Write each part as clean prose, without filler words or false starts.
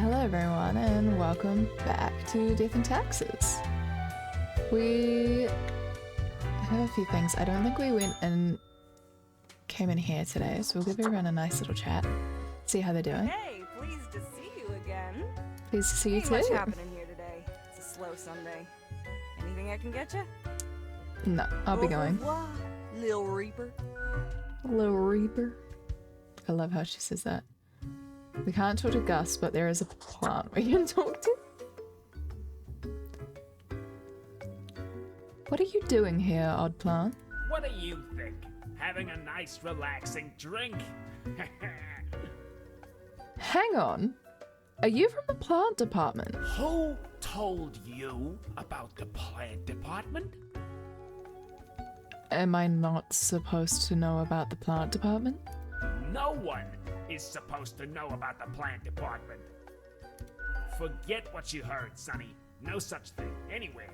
Hello everyone and welcome back to Death and Taxes. We have a few things. I don't think we came in here today, so we'll give everyone a nice little chat, see how they're doing. Hey, pleased to see you again. Pleased to see you Ain't too. much happening here today. It's a slow Sunday. Anything I can get you? No, I'll be going. Revoir, Lil Reaper. Little Reaper. I love how she says that. We can't talk to Gus, but there is a plant we can talk to. What are you doing here, odd plant? What do you think? Having a nice, relaxing drink? Hang on. Are you from the plant department? Who told you about the plant department? Am I not supposed to know about the plant department? No one is supposed to know about the plant department. Forget what you heard, Sonny. No such thing anywhere.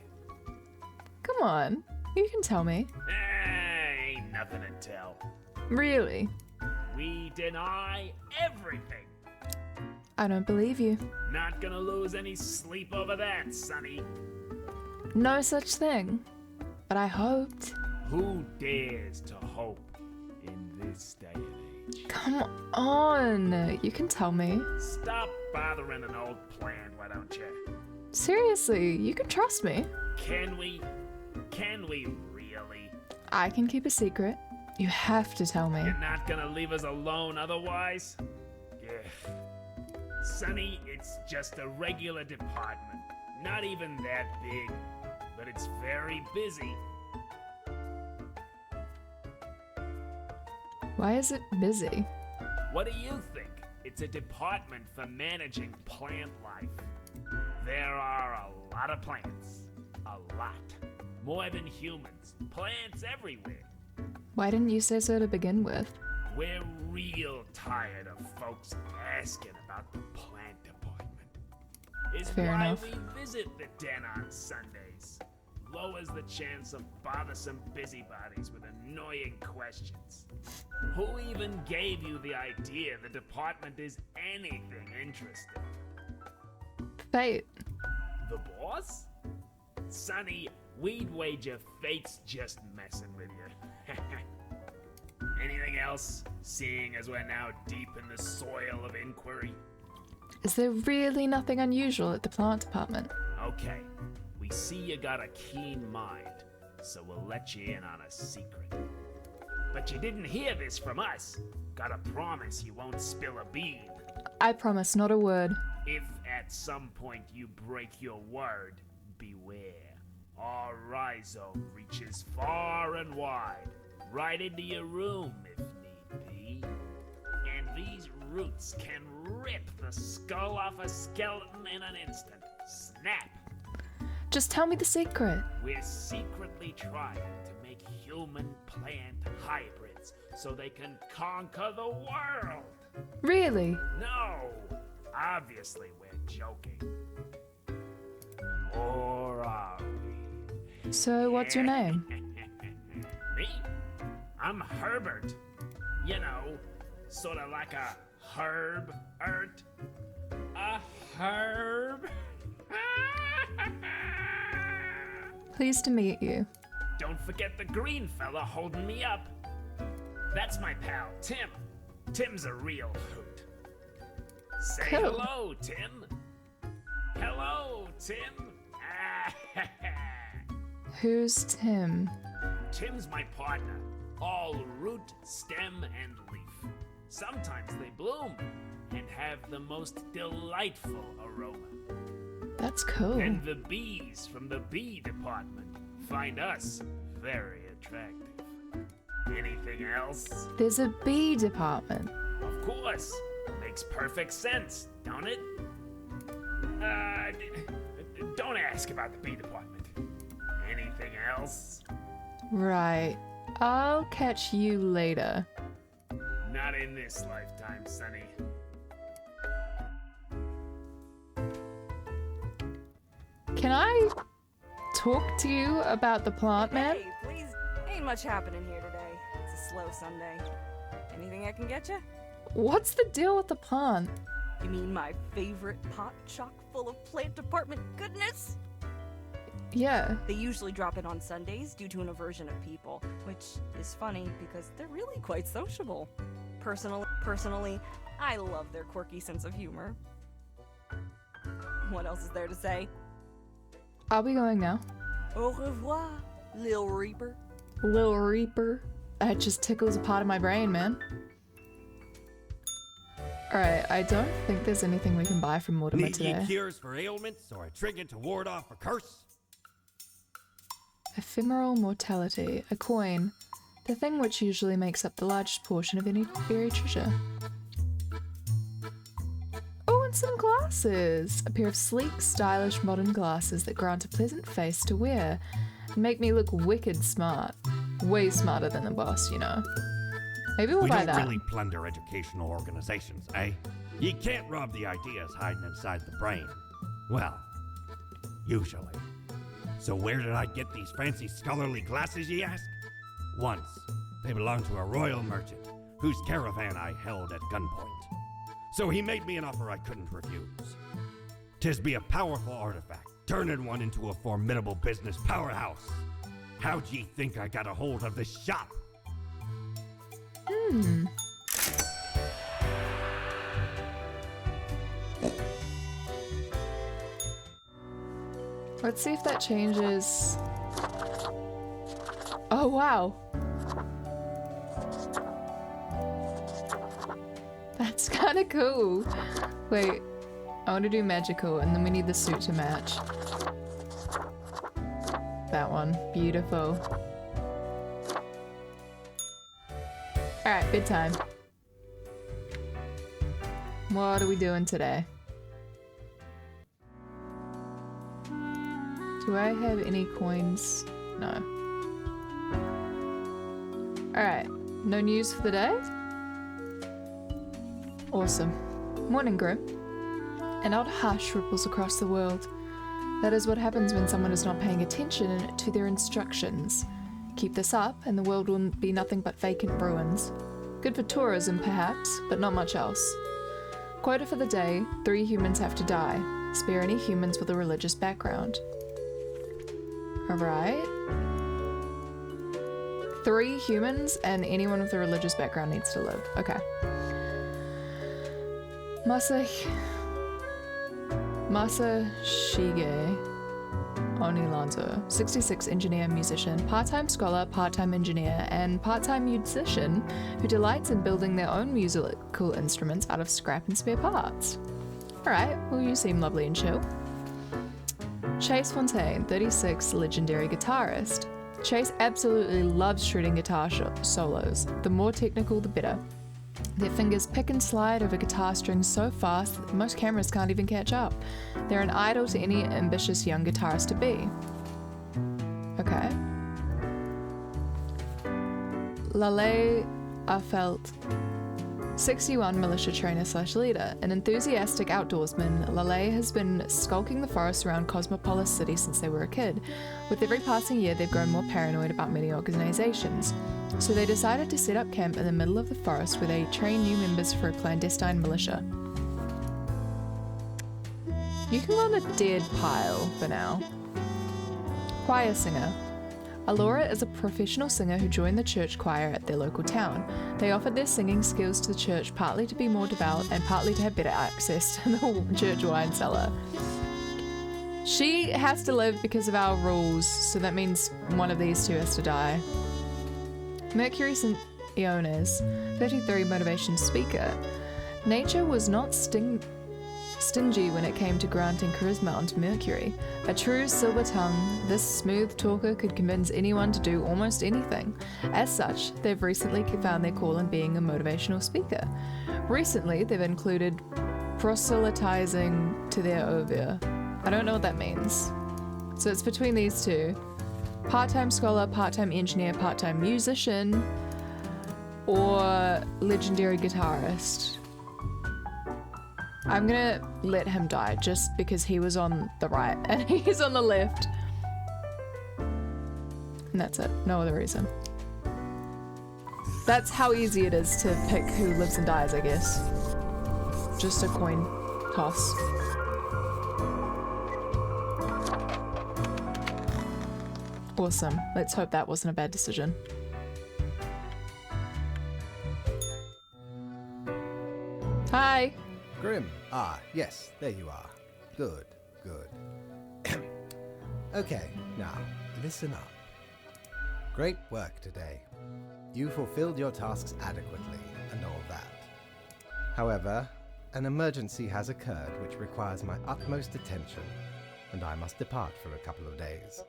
Come on, you can tell me. Ain't nothing to tell. Really? We deny everything. I don't believe you. Not gonna lose any sleep over that, Sonny. No such thing. But I hoped. Who dares to hope in this day and age? Come on, you can tell me. Stop bothering an old plant, why don't you? Seriously, you can trust me. Can we? Can we really? I can keep a secret. You have to tell me. You're not gonna leave us alone otherwise? Yeah. Sonny, it's just a regular department. Not even that big, but it's very busy. Why is it busy? What do you think? It's a department for managing plant life. There are a lot of plants. A lot. More than humans. Plants everywhere. Why didn't you say so to begin with? We're real tired of folks asking about the plant department. Is Fair why enough. we visit the den on Sundays. Lowers the chance of bothersome busybodies with annoying questions. Who even gave you the idea the department is anything interesting? Fate. The boss? Sonny, we'd wager fate's just messing with you. Anything else, seeing as we're now deep in the soil of inquiry? Is there really nothing unusual at the plant department? Okay, we see you got a keen mind, so we'll let you in on a secret. But you didn't hear this from us. Gotta promise you won't spill a bean. I promise, not a word. If at some point you break your word, beware. Our rhizome reaches far and wide, right into your room if need be. And these roots can rip the skull off a skeleton in an instant. Snap! Just tell me the secret. We're secretly trying to make human-plant hybrids so they can conquer the world. Really? No, obviously we're joking. Or are we? So, what's your name? Me? I'm Herbert. You know, sort of like a herb-ert. A herb? Pleased to meet you. Don't forget the green fella holding me up. That's my pal, Tim. Tim's a real hoot. Say Cool. hello, Tim. Hello, Tim. Who's Tim? Tim's my partner. All root, stem, and leaf. Sometimes they bloom and have the most delightful aroma. That's cool. And the bees from the bee department find us very attractive. Anything else? There's a bee department. Of course. Makes perfect sense, don't it? Don't ask about the bee department. Anything else? Right. I'll catch you later. Not in this lifetime, Sonny. Can I talk to you about the plant man? Hey, please. Ain't much happening here today. It's a slow Sunday. Anything I can get you? What's the deal with the plant? You mean my favorite pot chock full of plant department goodness? Yeah. They usually drop in on Sundays due to an aversion of people, which is funny because they're really quite sociable. Personally, I love their quirky sense of humor. What else is there to say? I'll be going now. Au revoir, Lil Reaper. Lil Reaper. That just tickles a part of my brain, man. Alright, I don't think there's anything we can buy from Mortimer Need ye today. cures for ailments or a trinket to ward off a curse? Ephemeral mortality. A coin. The thing which usually makes up the largest portion of any buried treasure. Oh, and some glasses! A pair of sleek, stylish, modern glasses that grant a pleasant face to wear and make me look wicked smart. Way smarter than the boss, you know. Maybe we'll We buy don't that. really plunder educational organizations, eh? You can't rob the ideas hiding inside the brain. Well, usually. So where did I get these fancy scholarly glasses, ye ask? Once, they belonged to a royal merchant, whose caravan I held at gunpoint. So he made me an offer I couldn't refuse. 'Tis be a powerful artifact, turning one into a formidable business powerhouse. How'd ye think I got a hold of this shop? Let's see if that changes. Oh, wow. That's kind of cool. Wait, I want to do magical, and then we need the suit to match. That one. Beautiful. Alright, bedtime. What are we doing today? Do I have any coins? No. Alright, no news for the day? Awesome. Morning, Grim. An odd hush ripples across the world. That is what happens when someone is not paying attention to their instructions. Keep this up, and the world will be nothing but vacant ruins. Good for tourism, perhaps, but not much else. Quota for the day: 3 humans have to die. Spare any humans with a religious background. Alright. 3 humans, and anyone with a religious background needs to live. Okay. Masashige Onilanzo, 66, engineer, musician, part-time scholar, part-time engineer, and part-time musician who delights in building their own musical instruments out of scrap and spare parts. Alright, well, you seem lovely and chill. Chase Fontaine, 36, legendary guitarist. Chase absolutely loves shredding guitar solos. The more technical, the better. Their fingers pick and slide over guitar strings so fast that most cameras can't even catch up. They're an idol to any ambitious young guitarist to be. Okay. Lale Afelt, 61, militia trainer / leader. An enthusiastic outdoorsman, Lale has been skulking the forests around Cosmopolis City since they were a kid. With every passing year, they've grown more paranoid about many organizations. So they decided to set up camp in the middle of the forest where they train new members for a clandestine militia. You can go on the dead pile for now. Choir singer. Alora is a professional singer who joined the church choir at their local town. They offered their singing skills to the church partly to be more devout and partly to have better access to the church wine cellar. She has to live because of our rules, so that means one of these 2 has to die. Mercury St. Iones, 33, motivation speaker. Nature was not stingy when it came to granting charisma onto Mercury. A true silver tongue, this smooth talker could convince anyone to do almost anything. As such, they've recently found their call in being a motivational speaker. Recently, they've included proselytizing to their oeuvre. I don't know what that means. So it's between these 2. Part-time scholar, part-time engineer, part-time musician, or legendary guitarist. I'm gonna let him die just because he was on the right and he's on the left. And that's it, no other reason. That's how easy it is to pick who lives and dies, I guess. just a coin toss. Awesome. Let's hope that wasn't a bad decision. Hi. Grim. Ah, yes, there you are. Good, good. Okay, now, listen up. Great work today. You fulfilled your tasks adequately, and all that. However, an emergency has occurred which requires my utmost attention, and I must depart for a couple of days.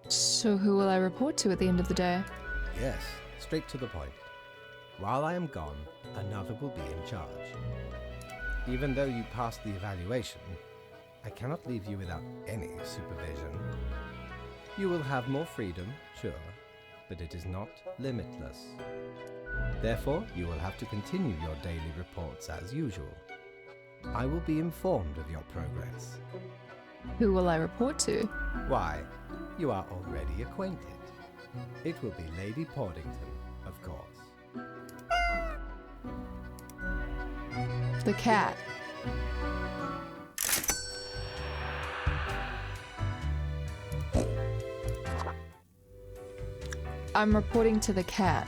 So who will I report to at the end of the day? Yes, straight to the point. While I am gone, another will be in charge. Even though you passed the evaluation, I cannot leave you without any supervision. You will have more freedom, sure, but it is not limitless. Therefore, you will have to continue your daily reports as usual. I will be informed of your progress. Who will I report to? Why, you are already acquainted. It will be Lady Portington, of course. The cat. I'm reporting to the cat.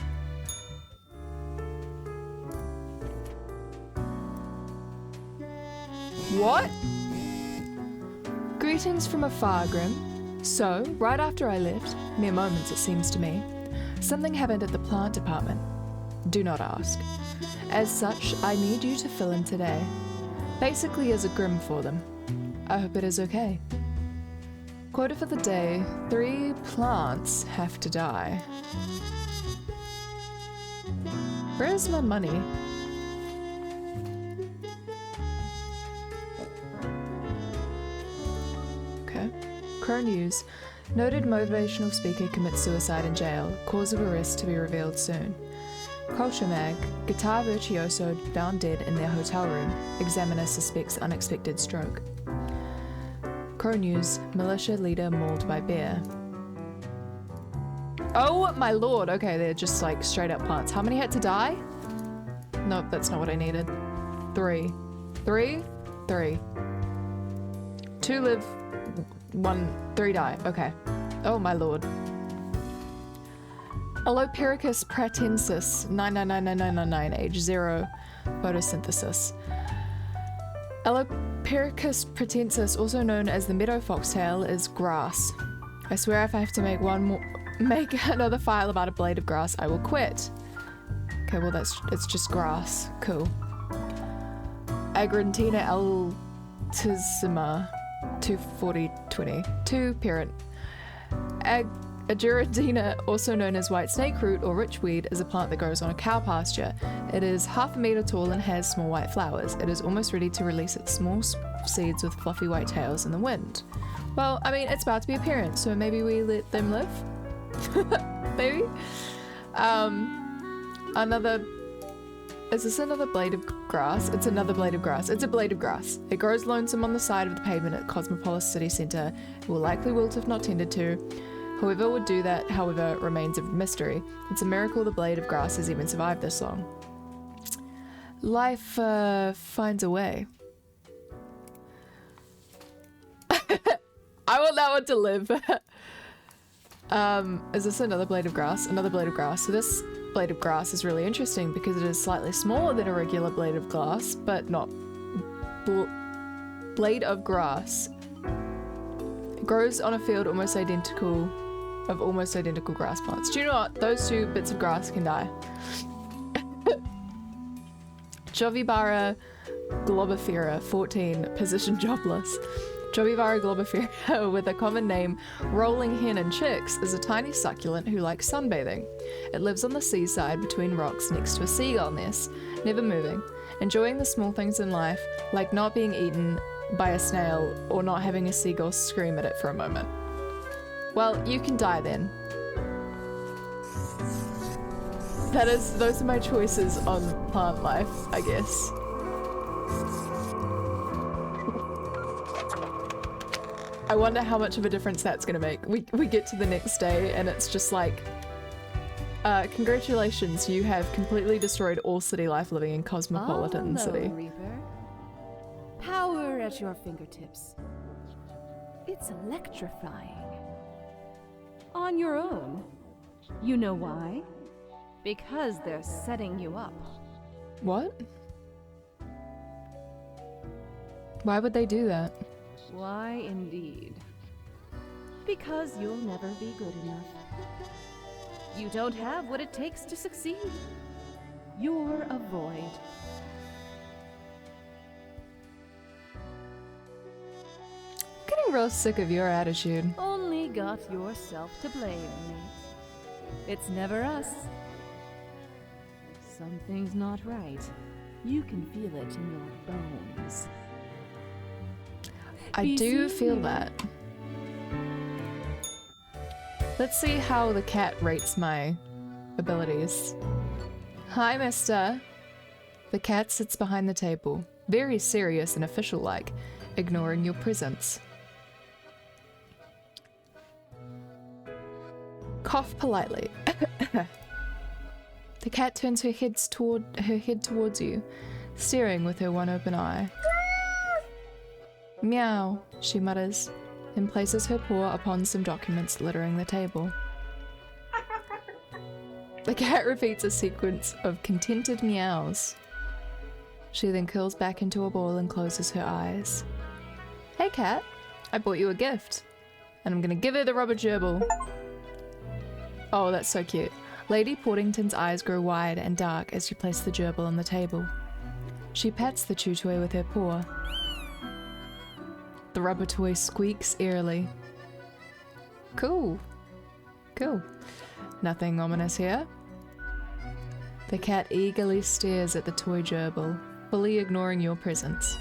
What? Greetings from afar, Grim. So, right after I left, mere moments it seems to me, something happened at the plant department. Do not ask. As such, I need you to fill in today. Basically as a Grim for them. I hope it is okay. Quota for the day, 3 plants have to die. Where's my money? Okay. Crow News. Noted motivational speaker commits suicide in jail. Cause of arrest to be revealed soon. Culture Mag. Guitar virtuoso found dead in their hotel room. Examiner suspects unexpected stroke. Crow News. Militia leader mauled by bear. Oh my lord. Okay, they're just like straight up plants. How many had to die? Nope, that's not what I needed. 3. 3? 3. 2 live, 3 die. Okay. Oh my lord. Alopericus pratensis 9999999, age 0, photosynthesis. Alopericus pratensis, also known as the meadow foxtail, is grass. I swear if I have to make another file about a blade of grass, I will quit. Okay, well it's just grass. Cool. Agrantina altissima 24020. 2 parent. Agerodina, also known as white snake root or richweed, is a plant that grows on a cow pasture. It is half a meter tall and has small white flowers. It is almost ready to release its small seeds with fluffy white tails in the wind. Well, I mean, it's about to be a parent, so maybe we let them live? Maybe? Is this another blade of grass? It's another blade of grass. It's a blade of grass. It grows lonesome on the side of the pavement at Cosmopolis City Centre. It will likely wilt if not tended to. Whoever would do that, however, remains a mystery. It's a miracle the blade of grass has even survived this long. Life finds a way. I want that one to live. Is this another blade of grass? Another blade of grass. So this blade of grass is really interesting because it is slightly smaller than a regular blade of glass, but not blade of grass. It grows on a field almost identical grass plants. Do you know what? Those 2 bits of grass can die. Jovibara globifera 14, position jobless. Jovibara globifera, with a common name rolling hen and chicks, is a tiny succulent who likes sunbathing. It lives on the seaside between rocks next to a seagull nest, never moving, enjoying the small things in life, like not being eaten by a snail or not having a seagull scream at it for a moment. Well, you can die then. Those are my choices on plant life, I guess. I wonder how much of a difference that's gonna make. We get to the next day and it's just like, congratulations, you have completely destroyed all city life living in Cosmopolitan City. Reaper. Power at your fingertips. It's electrifying. On your own. You know why? Because they're setting you up. What? Why would they do that? Why indeed? Because you'll never be good enough. You don't have what it takes to succeed. You're a void. Getting real sick of your attitude. Only got yourself to blame, mate. It's never us. Something's not right. You can feel it in your bones. I do feel that. Let's see how the cat rates my abilities. Hi, mister. The cat sits behind the table, very serious and official-like, ignoring your presence. Cough politely. The cat turns her head towards you, staring with her one open eye. Meow, she mutters, and places her paw upon some documents littering the table. The cat repeats a sequence of contented meows. She then curls back into a ball and closes her eyes. Hey cat, I bought you a gift, and I'm gonna give her the rubber gerbil. Oh, that's so cute. Lady Portington's eyes grow wide and dark as you place the gerbil on the table. She pats the chew toy with her paw. The rubber toy squeaks eerily. Cool. Cool. Nothing ominous here. The cat eagerly stares at the toy gerbil, fully ignoring your presence.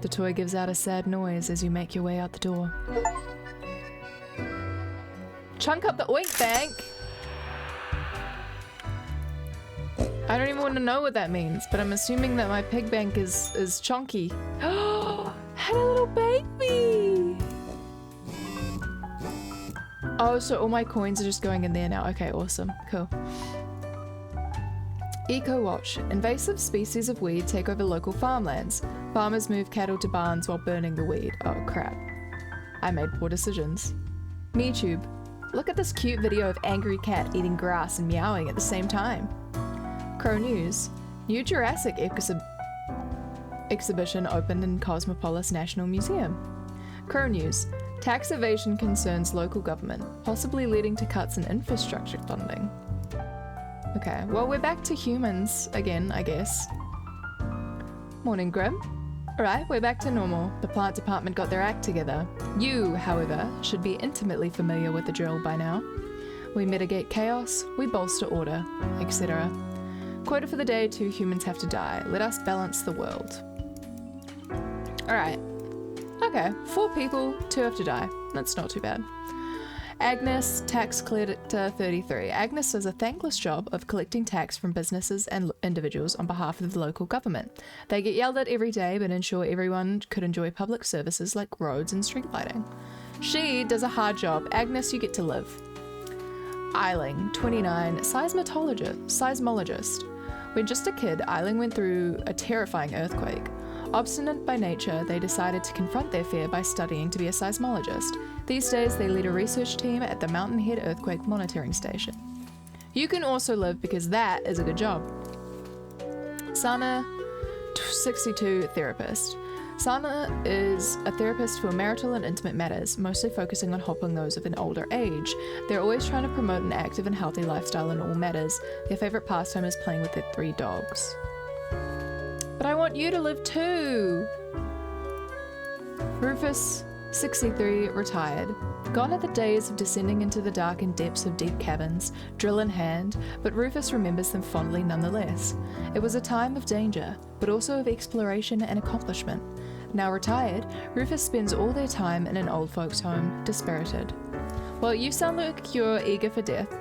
The toy gives out a sad noise as you make your way out the door. Chunk up the oink bank! I don't even want to know what that means, but I'm assuming that my pig bank is chunky. Had a little baby! Oh, so all my coins are just going in there now. Okay, awesome. Cool. Eco Watch. Invasive species of weed take over local farmlands. Farmers move cattle to barns while burning the weed. Oh, crap. I made poor decisions. MeTube. Look at this cute video of angry cat eating grass and meowing at the same time. Crow News. New Jurassic exhibition opened in Cosmopolis National Museum. Crow News. Tax evasion concerns local government, possibly leading to cuts in infrastructure funding. Okay, well, we're back to humans again, I guess. Morning, Grim. Alright, we're back to normal. The plant department got their act together. You, however, should be intimately familiar with the drill by now. We mitigate chaos, we bolster order, etc. Quota for the day, 2 humans have to die. Let us balance the world. Alright. Okay, 4 people, 2 have to die. That's not too bad. Agnes, tax collector 33. Agnes does a thankless job of collecting tax from businesses and individuals on behalf of the local government. They get yelled at every day but ensure everyone could enjoy public services like roads and street lighting. She does a hard job. Agnes, you get to live. Eiling, 29, seismologist. When just a kid, Eiling went through a terrifying earthquake. Obstinate by nature, they decided to confront their fear by studying to be a seismologist. These days, they lead a research team at the Mountain Head Earthquake Monitoring Station. You can also live because that is a good job. Sana, 62, therapist. Sana is a therapist for marital and intimate matters, mostly focusing on helping those of an older age. They're always trying to promote an active and healthy lifestyle in all matters. Their favorite pastime is playing with their 3 dogs. But I want you to live too! Rufus, 63, retired. Gone are the days of descending into the darkened depths of deep caverns, drill in hand, but Rufus remembers them fondly nonetheless. It was a time of danger, but also of exploration and accomplishment. Now retired, Rufus spends all their time in an old folks' home, dispirited. Well, you sound like you're eager for death.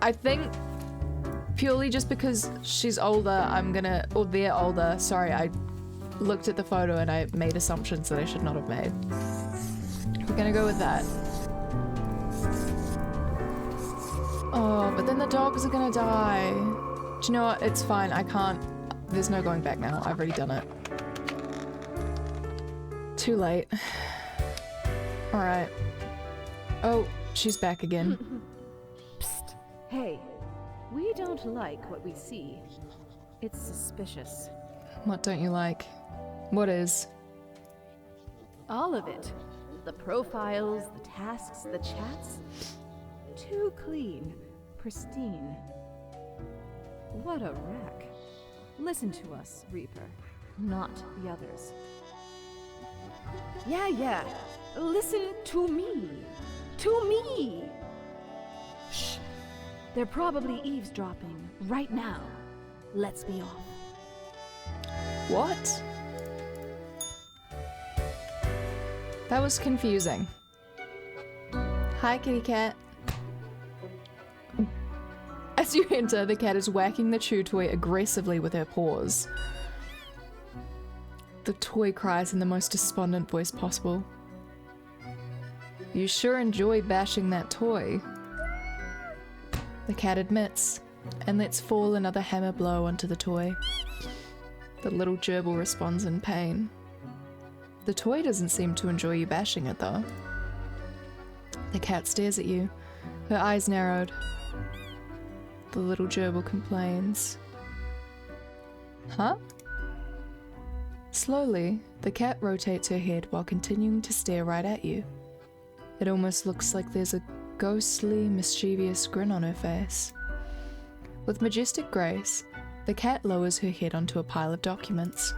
I think purely just because she's older, or they're older. Sorry, I looked at the photo and I made assumptions that I should not have made. We're gonna go with that. Oh, but then the dogs are gonna die. Do you know what? It's fine. I can't. There's no going back now. I've already done it. Too late. Alright. Oh, she's back again. Psst. Hey, we don't like what we see. It's suspicious. What don't you like? What is? All of it. The profiles, the tasks, the chats. Too clean. Pristine. What a wreck. Listen to us, Reaper. Not the others. Yeah. Listen to me. To me! Shh. They're probably eavesdropping right now. Let's be off. What? That was confusing. Hi, kitty cat. As you enter, the cat is whacking the chew toy aggressively with her paws. The toy cries in the most despondent voice possible. You sure enjoy bashing that toy. The cat admits, and lets fall another hammer blow onto the toy. The little gerbil responds in pain. The toy doesn't seem to enjoy you bashing it, though. The cat stares at you, her eyes narrowed. The little gerbil complains. Huh? Slowly, the cat rotates her head while continuing to stare right at you. It almost looks like there's a ghostly, mischievous grin on her face. With majestic grace, the cat lowers her head onto a pile of documents.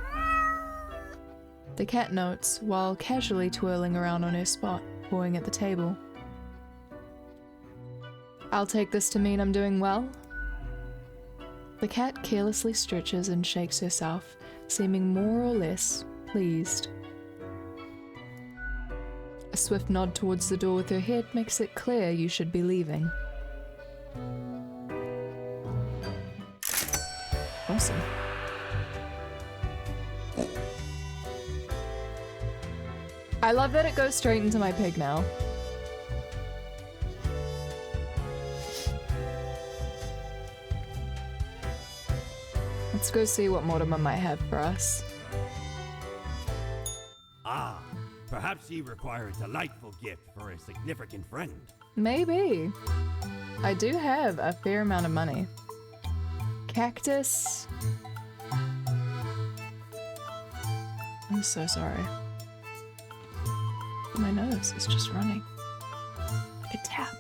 The cat notes while casually twirling around on her spot, pawing at the table. I'll take this to mean I'm doing well. The cat carelessly stretches and shakes herself, seeming more or less pleased. A swift nod towards the door with her head makes it clear you should be leaving. Awesome. I love that it goes straight into my pig now. Let's go see what Mortimer might have for us. Ah, perhaps you require a delightful gift for a significant friend. Maybe. I do have a fair amount of money. Cactus. I'm so sorry. My nose is just running. A tap.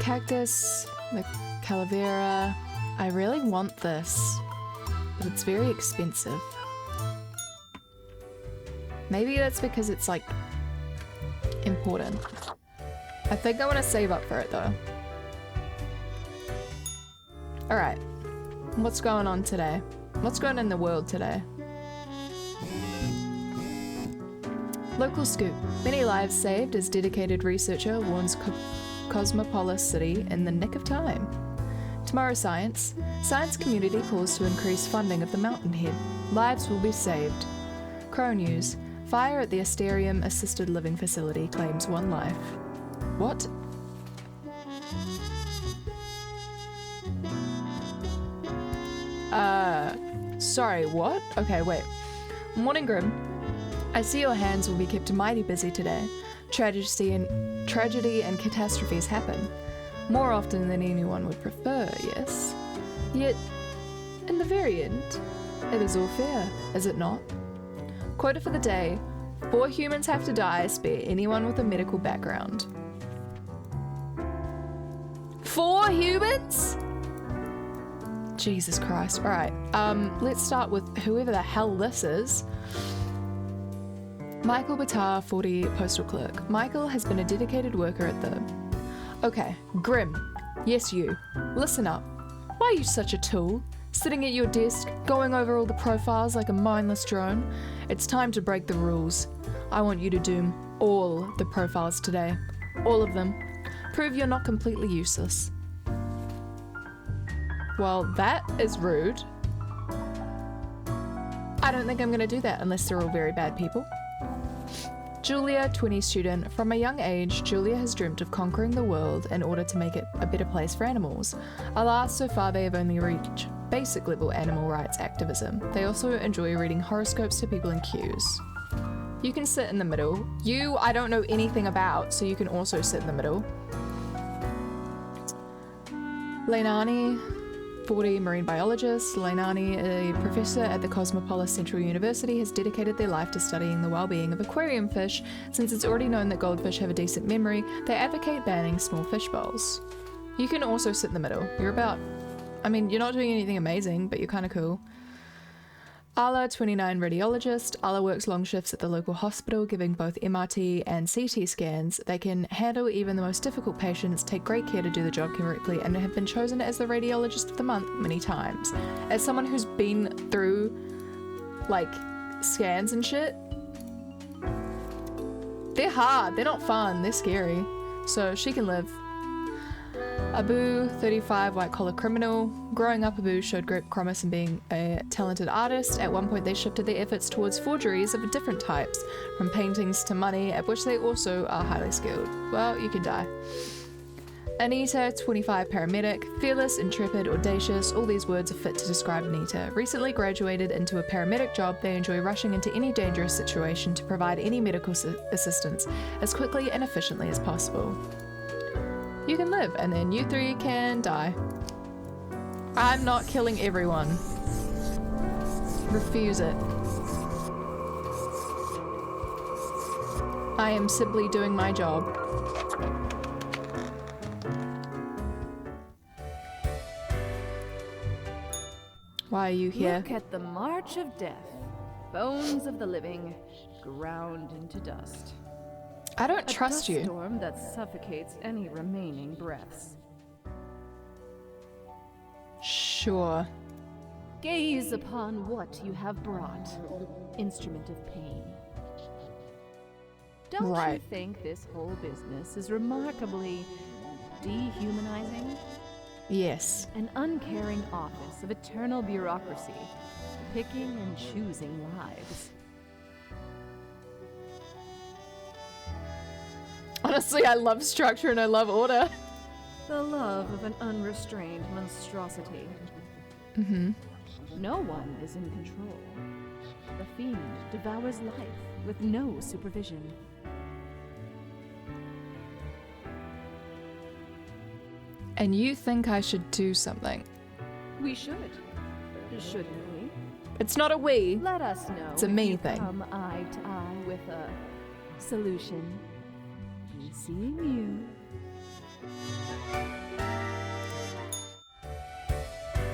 Cactus, the calavera. I really want this, but it's very expensive. Maybe that's because it's like important. I think I want to save up for it though. Alright, what's going on today? What's going on in the world today? Local scoop. Many lives saved as dedicated researcher warns Cosmopolis City in the nick of time. Tomorrow Science. Science community calls to increase funding of the Mountainhead. Lives will be saved. Crow News. Fire at the Asterium Assisted Living Facility claims 1 life. What? Sorry, what? Okay, wait. Morning Grim. I see your hands will be kept mighty busy today. Tragedy and catastrophes happen. More often than anyone would prefer, yes? Yet, in the very end, it is all fair, is it not? Quota for the day: 4 humans have to die, spare anyone with a medical background. 4 humans? Jesus Christ. Alright, let's start with whoever the hell this is. Michael Batar, 40, postal clerk. Michael has been a dedicated worker at the... Okay, Grim. Yes, you. Listen up. Why are you such a tool? Sitting at your desk, going over all the profiles like a mindless drone? It's time to break the rules. I want you to do all the profiles today. All of them. Prove you're not completely useless. Well, that is rude. I don't think I'm going to do that unless they're all very bad people. Julia, 20 student. From a young age, Julia has dreamt of conquering the world in order to make it a better place for animals. Alas, so far they have only basic level animal rights activism. They also enjoy reading horoscopes to people in queues. You can sit in the middle. I don't know anything about, so you can also sit in the middle. Leinani, 40 marine biologist. Leinani, a professor at the Cosmopolis Central University, has dedicated their life to studying the well-being of aquarium fish. Since it's already known that goldfish have a decent memory, they advocate banning small fish bowls. You can also sit in the middle. You're not doing anything amazing, but you're kind of cool. Ala, 29 radiologist. Ala works long shifts at the local hospital, giving both MRT and CT scans. They can handle even the most difficult patients, take great care to do the job correctly, and have been chosen as the radiologist of the month many times. As someone who's been through, scans and shit, they're hard, they're not fun, they're scary. So she can live. Abu, 35, white-collar criminal. Growing up, Abu showed great promise in being a talented artist. At one point, they shifted their efforts towards forgeries of different types, from paintings to money, at which they also are highly skilled. Well, you can die. Anita, 25, paramedic. Fearless, intrepid, audacious, all these words are fit to describe Anita. Recently graduated into a paramedic job, they enjoy rushing into any dangerous situation to provide any medical assistance as quickly and efficiently as possible. You can live, and then you three can die. I'm not killing everyone. Refuse it. I am simply doing my job. Why are you here? Look at the march of death. Bones of the living, ground into dust. I don't trust you. A storm that suffocates any remaining breaths. Sure. Gaze upon what you have brought, instrument of pain. Don't you think this whole business is remarkably dehumanizing? Yes. An uncaring office of eternal bureaucracy, picking and choosing lives. Honestly, I love structure and I love order. The love of an unrestrained monstrosity. Mm-hmm. No one is in control. The fiend devours life with no supervision. And you think I should do something? We should. Shouldn't we? It's not a we. Let us know. It's a me if you thing. Come eye to eye with a solution. Be seeing you.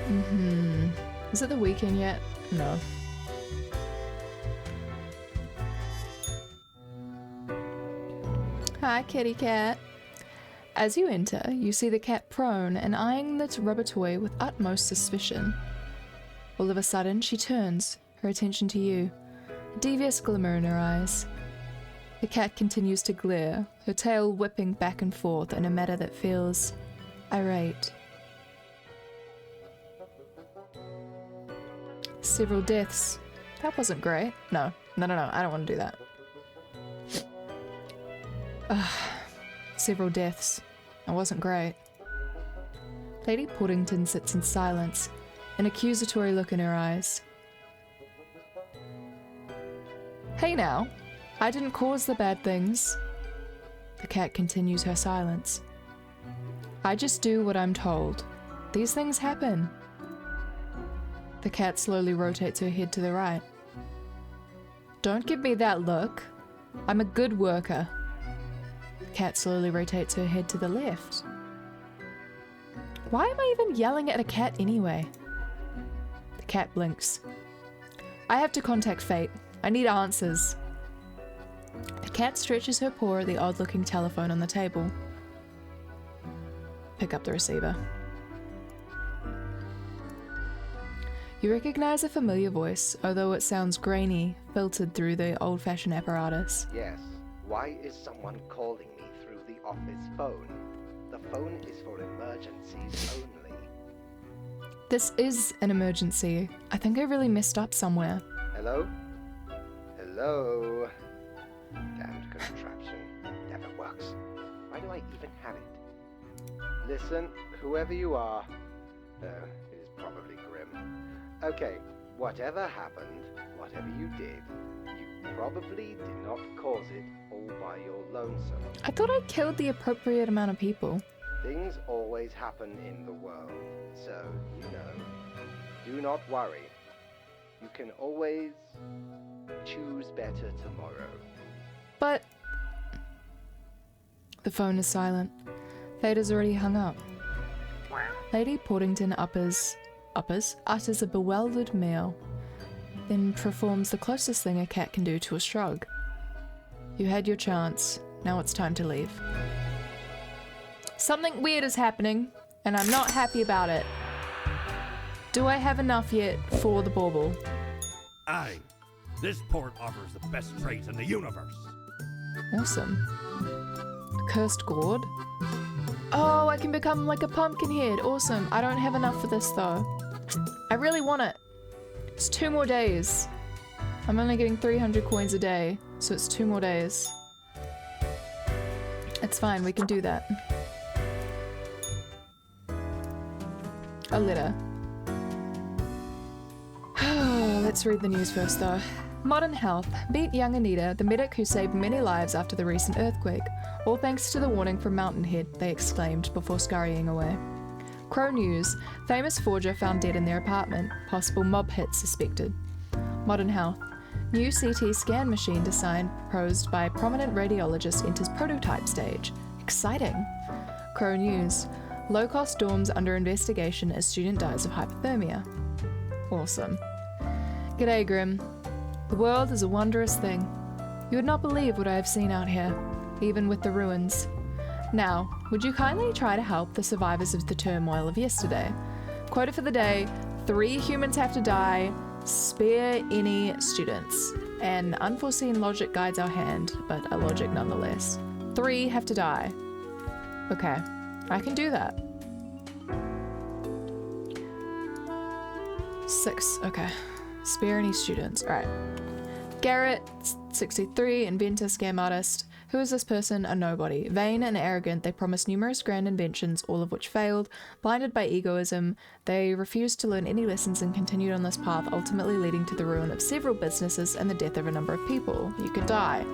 Mm-hmm. Is it the weekend yet? No. Hi, kitty cat. As you enter, you see the cat prone and eyeing the rubber toy with utmost suspicion. All of a sudden, she turns, her attention to you, a devious glimmer in her eyes. The cat continues to glare, her tail whipping back and forth in a manner that feels irate. Several deaths. That wasn't great. No, I don't want to do that. Several deaths. That wasn't great. Lady Portington sits in silence, an accusatory look in her eyes. Hey now, I didn't cause the bad things. The cat continues her silence. I just do what I'm told. These things happen. The cat slowly rotates her head to the right. Don't give me that look. I'm a good worker. The cat slowly rotates her head to the left. Why am I even yelling at a cat anyway? The cat blinks. I have to contact fate. I need answers. The cat stretches her paw at the odd-looking telephone on the table. Pick up the receiver. You recognize a familiar voice, although it sounds grainy, filtered through the old-fashioned apparatus. Yes. Why is someone calling me through the office phone? The phone is for emergencies only. This is an emergency. I think I really messed up somewhere. Hello? Hello? Damned contraption. Never works. Why do I even have it? Listen, whoever you are. It is probably grim. Okay, whatever happened, whatever you did, you probably did not cause it all by your lonesome. I thought I killed the appropriate amount of people. Things always happen in the world, so, do not worry. You can always choose better tomorrow. But the phone is silent. Theta's already hung up. Lady Portington utters a bewildered meow, then performs the closest thing a cat can do to a shrug. You had your chance. Now it's time to leave. Something weird is happening, and I'm not happy about it. Do I have enough yet for the bauble? Aye. This port offers the best trades in the universe. Awesome. Cursed gourd. Oh, I can become like a pumpkin head. Awesome. I don't have enough for this though. I really want it. It's 2 more days. I'm only getting 300 coins a day, so it's 2 more days. It's fine, we can do that. A letter. Let's read the news first though. Modern Health beat young Anita, the medic who saved many lives after the recent earthquake. All thanks to the warning from Mountainhead, they exclaimed before scurrying away. Crow News, famous forger found dead in their apartment, possible mob hit suspected. Modern Health, new CT scan machine design proposed by prominent radiologist enters prototype stage. Exciting. Crow News, low-cost dorms under investigation as student dies of hypothermia. Awesome. G'day, Grim. The world is a wondrous thing. You would not believe what I have seen out here, even with the ruins. Now, would you kindly try to help the survivors of the turmoil of yesterday? Quota for the day, 3 humans have to die, spare any students. An unforeseen logic guides our hand, but a logic nonetheless. 3 have to die. Okay, I can do that. 6, okay. Spare any students, alright. Garrett, 63, inventor, scam artist. Who is this person? A nobody. Vain and arrogant, they promised numerous grand inventions, all of which failed. Blinded by egoism, they refused to learn any lessons and continued on this path, ultimately leading to the ruin of several businesses and the death of a number of people. You could die.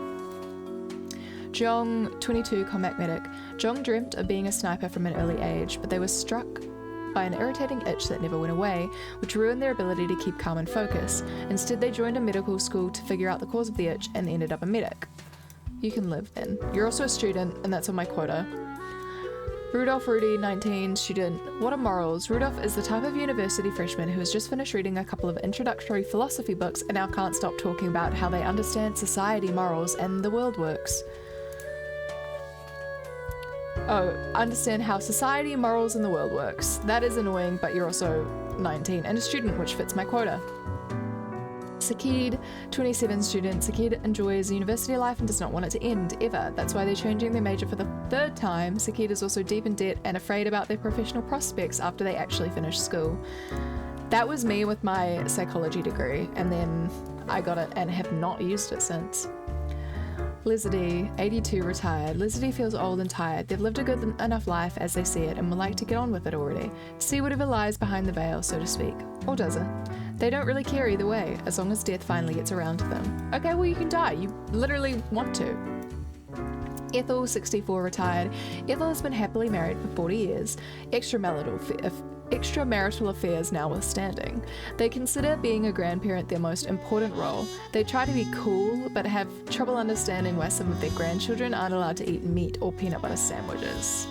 Jong, 22, combat medic. Jong dreamt of being a sniper from an early age, but they were struck by an irritating itch that never went away, which ruined their ability to keep calm and focus. Instead, they joined a medical school to figure out the cause of the itch and ended up a medic. You can live then. You're also a student, and that's on my quota. Rudolph Rudy, 19, student. What are morals? Rudolph is the type of university freshman who has just finished reading a couple of introductory philosophy books and now can't stop talking about how they understand society, morals, and the world works. Oh, understand how society, morals, and the world works. That is annoying, but you're also 19 and a student, which fits my quota. Sakid, 27, student. Sakid enjoys university life and does not want it to end, ever. That's why they're changing their major for the 3rd time. Sakid is also deep in debt and afraid about their professional prospects after they actually finish school. That was me with my psychology degree, and then I got it and have not used it since. Lizardy, 82, retired. Lizardy feels old and tired. They've lived a good enough life as they see it and would like to get on with it already. See whatever lies behind the veil, so to speak. Or doesn't. They don't really care either way, as long as death finally gets around to them. Okay, well you can die. You literally want to. Ethel, 64, retired. Ethel has been happily married for 40 years. Extramarital affairs notwithstanding. They consider being a grandparent their most important role. They try to be cool, but have trouble understanding why some of their grandchildren aren't allowed to eat meat or peanut butter sandwiches.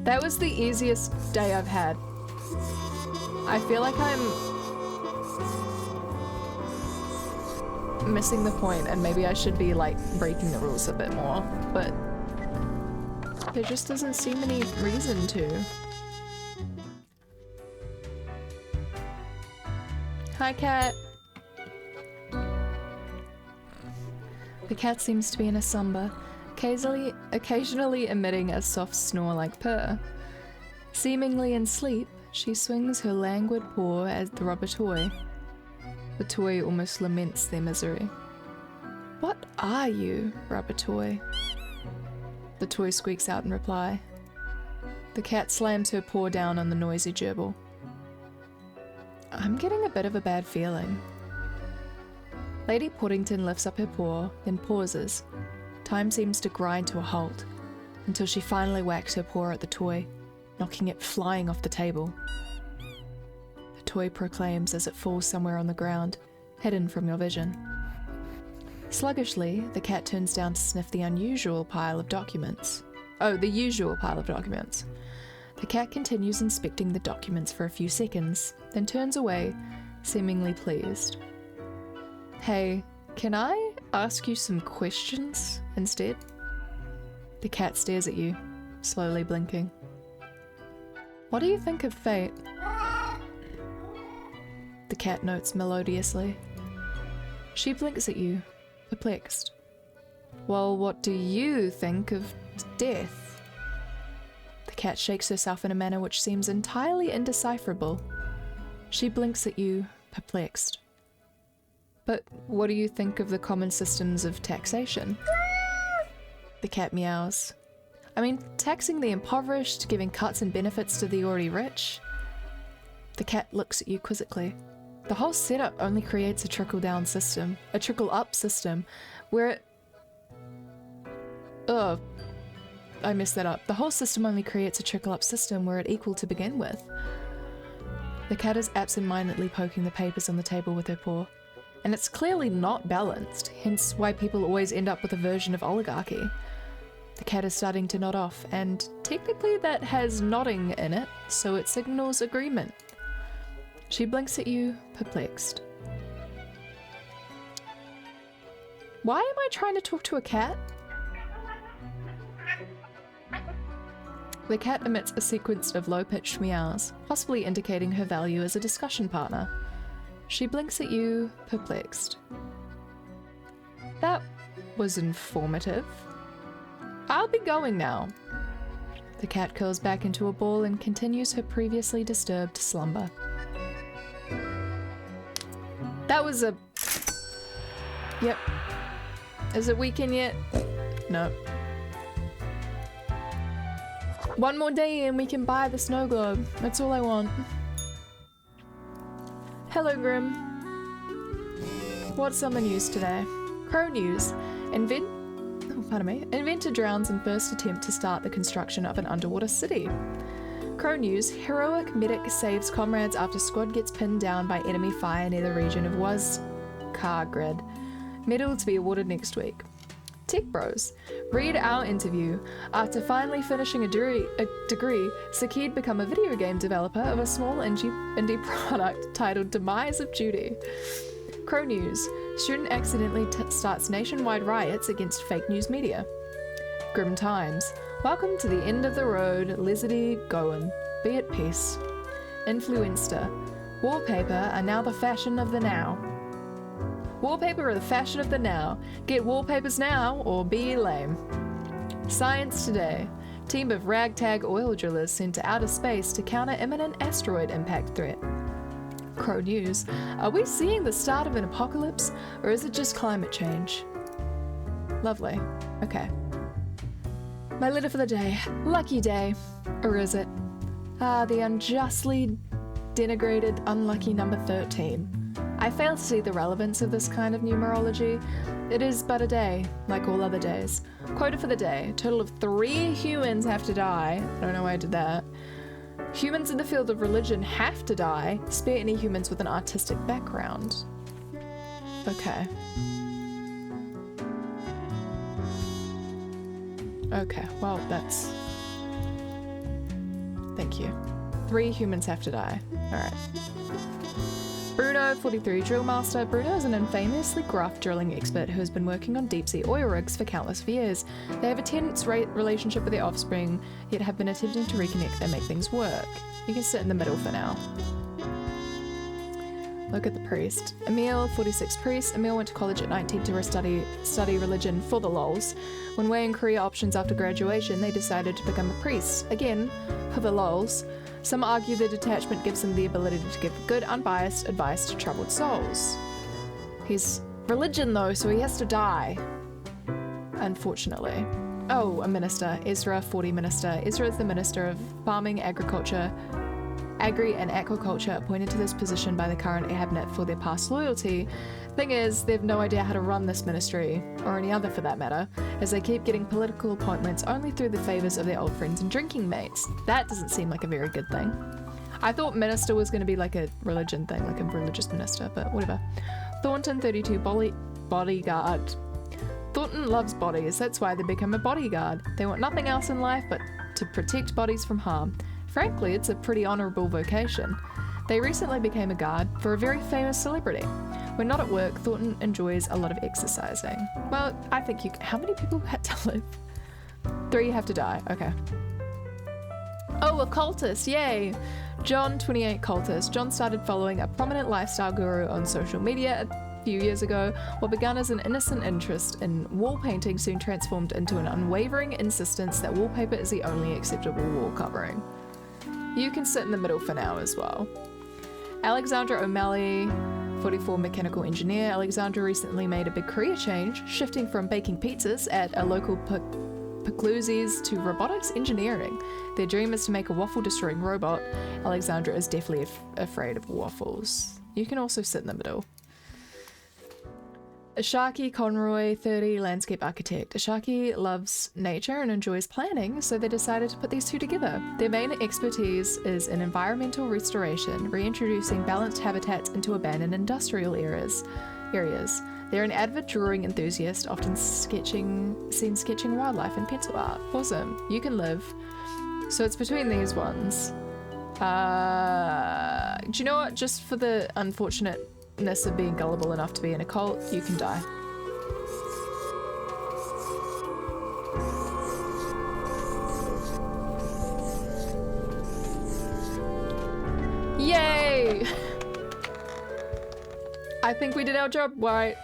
That was the easiest day I've had. I feel like I'm missing the point, and maybe I should be like breaking the rules a bit more, but there just doesn't seem any reason to. Hi, cat. The cat seems to be in a slumber, occasionally emitting a soft snore-like purr. Seemingly in sleep, she swings her languid paw at the rubber toy. The toy almost laments their misery. What are you, rubber toy? The toy squeaks out in reply. The cat slams her paw down on the noisy gerbil. I'm getting a bit of a bad feeling. Lady Portington lifts up her paw, then pauses. Time seems to grind to a halt, until she finally whacks her paw at the toy, knocking it flying off the table. The toy proclaims as it falls somewhere on the ground, hidden from your vision. Sluggishly, the cat turns down to sniff the unusual pile of documents. Oh, the usual pile of documents. The cat continues inspecting the documents for a few seconds, then turns away, seemingly pleased. Hey, can I ask you some questions instead? The cat stares at you, slowly blinking. What do you think of fate? The cat notes melodiously. She blinks at you, perplexed. Well, what do you think of death? The cat shakes herself in a manner which seems entirely indecipherable. She blinks at you, perplexed. But what do you think of the common systems of taxation? The cat meows. I mean, taxing the impoverished, giving cuts and benefits to the already rich. The cat looks at you quizzically. The whole setup only creates a trickle-down system, a trickle-up system, where it... Oh, I messed that up. The whole system only creates a trickle-up system where it equal to begin with. The cat is absent-mindedly poking the papers on the table with her paw. And it's clearly not balanced, hence why people always end up with a version of oligarchy. The cat is starting to nod off, and technically that has nodding in it, so it signals agreement. She blinks at you, perplexed. Why am I trying to talk to a cat? The cat emits a sequence of low-pitched meows, possibly indicating her value as a discussion partner. She blinks at you, perplexed. That was informative. I'll be going now. The cat curls back into a ball and continues her previously disturbed slumber. That was a... Yep. Is it weekend yet? No. One more day and we can buy the snow globe. That's all I want. Hello, Grim. What's on the news today? Crow news. Inventor drowns in first attempt to start the construction of an underwater city. Crow news. Heroic medic saves comrades after squad gets pinned down by enemy fire near the region of Kargrid. Medal to be awarded next week. Tech Bros. Read our interview. After finally finishing a degree, Sakid become a video game developer of a small indie product titled Demise of Judy. Crow News. Student accidentally starts nationwide riots against fake news media. Grim Times. Welcome to the end of the road, Lizardy Goen. Be at peace. Influencer. Wallpaper are now the fashion of the now. Wallpaper are the fashion of the now. Get wallpapers now or be lame. Science Today. Team of ragtag oil drillers sent to outer space to counter imminent asteroid impact threat. Crow News. Are we seeing the start of an apocalypse or is it just climate change? Lovely. Okay. My letter for the day. Lucky day. Or is it? The unjustly denigrated unlucky number 13. I fail to see the relevance of this kind of numerology. It is but a day, like all other days. Quota for the day. Total of 3 humans have to die. I don't know why I did that. Humans in the field of religion have to die. Spare any humans with an artistic background. Okay. Okay, well, that's... Thank you. 3 humans have to die. Alright. Bruno, 43, drill master. Bruno is an infamously gruff drilling expert who has been working on deep-sea oil rigs for countless years. They have a tense relationship with their offspring, yet have been attempting to reconnect and make things work. You can sit in the middle for now. Look at the priest. Emil, 46, priest. Emil went to college at 19 to study religion for the lols. When weighing career options after graduation, they decided to become a priest. Again, for the lols. Some argue the detachment gives him the ability to give good, unbiased advice to troubled souls. He's religion though, so he has to die. Unfortunately. Oh, a minister. Ezra, 40 minister. Ezra is the minister of farming, agriculture, Agri and aquaculture appointed to this position by the current cabinet for their past loyalty. Thing is, they've no idea how to run this ministry, or any other for that matter, as they keep getting political appointments only through the favours of their old friends and drinking mates. That doesn't seem like a very good thing. I thought minister was going to be like a religion thing, like a religious minister, but whatever. Thornton 32 bodyguard. Thornton loves bodies, that's why they become a bodyguard. They want nothing else in life but to protect bodies from harm. Frankly, it's a pretty honourable vocation. They recently became a guard for a very famous celebrity. When not at work, Thornton enjoys a lot of exercising. Well, I think you can. How many people had to live? 3 have to die, okay. Oh, a cultist, yay! John, 28 cultist. John started following a prominent lifestyle guru on social media a few years ago. What began as an innocent interest in wall painting soon transformed into an unwavering insistence that wallpaper is the only acceptable wall covering. You can sit in the middle for now as well. Alexandra O'Malley, 44 mechanical engineer. Alexandra recently made a big career change, shifting from baking pizzas at a local Pacluzzi's to robotics engineering. Their dream is to make a waffle-destroying robot. Alexandra is definitely afraid of waffles. You can also sit in the middle. Ashaki Conroy, 30, landscape architect. Ashaki loves nature and enjoys planning, so they decided to put these two together. Their main expertise is in environmental restoration, reintroducing balanced habitats into abandoned industrial areas. They're an avid drawing enthusiast, often seen sketching wildlife and pencil art. Awesome. You can live. So it's between these ones. Do you know what? Just for the unfortunateness of being gullible enough to be in a cult, you can die. Yay! I think we did our job right.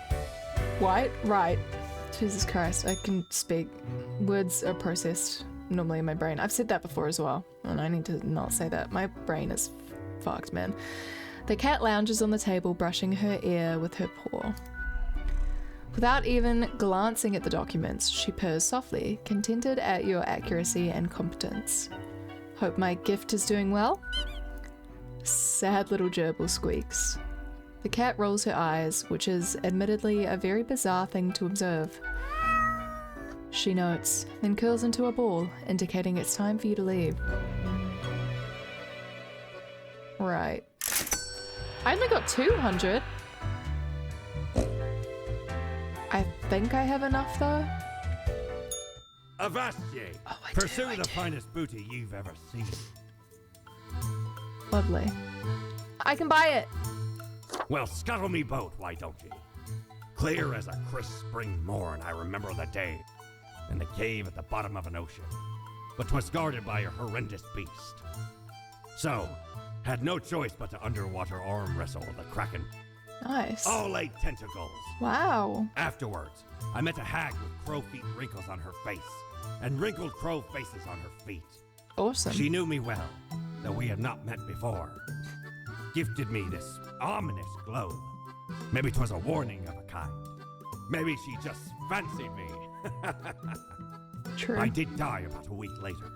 Right. Jesus Christ, I can speak. Words are processed normally in my brain. I've said that before as well, and I need to not say that. My brain is fucked, man. The cat lounges on the table, brushing her ear with her paw. Without even glancing at the documents, she purrs softly, contented at your accuracy and competence. Hope my gift is doing well? Sad little gerbil squeaks. The cat rolls her eyes, which is admittedly a very bizarre thing to observe. She notes, then curls into a ball, indicating it's time for you to leave. Right. I only got 200. I think I have enough though. Avast ye! Oh, I Pursue do. the finest booty you've ever seen. Lovely. I can buy it. Well, scuttle me boat, why don't ye? Clear as a crisp spring morn, I remember the day, in the cave at the bottom of an ocean, but 'twas guarded by a horrendous beast. So, had no choice but to underwater arm wrestle the kraken. Nice. All 8 tentacles. Wow. Afterwards, I met a hag with crow feet wrinkles on her face, and wrinkled crow faces on her feet. Awesome. She knew me well, though we had not met before. Gifted me this ominous globe. Maybe 'twas a warning of a kind. Maybe she just fancied me. True. I did die about a week later.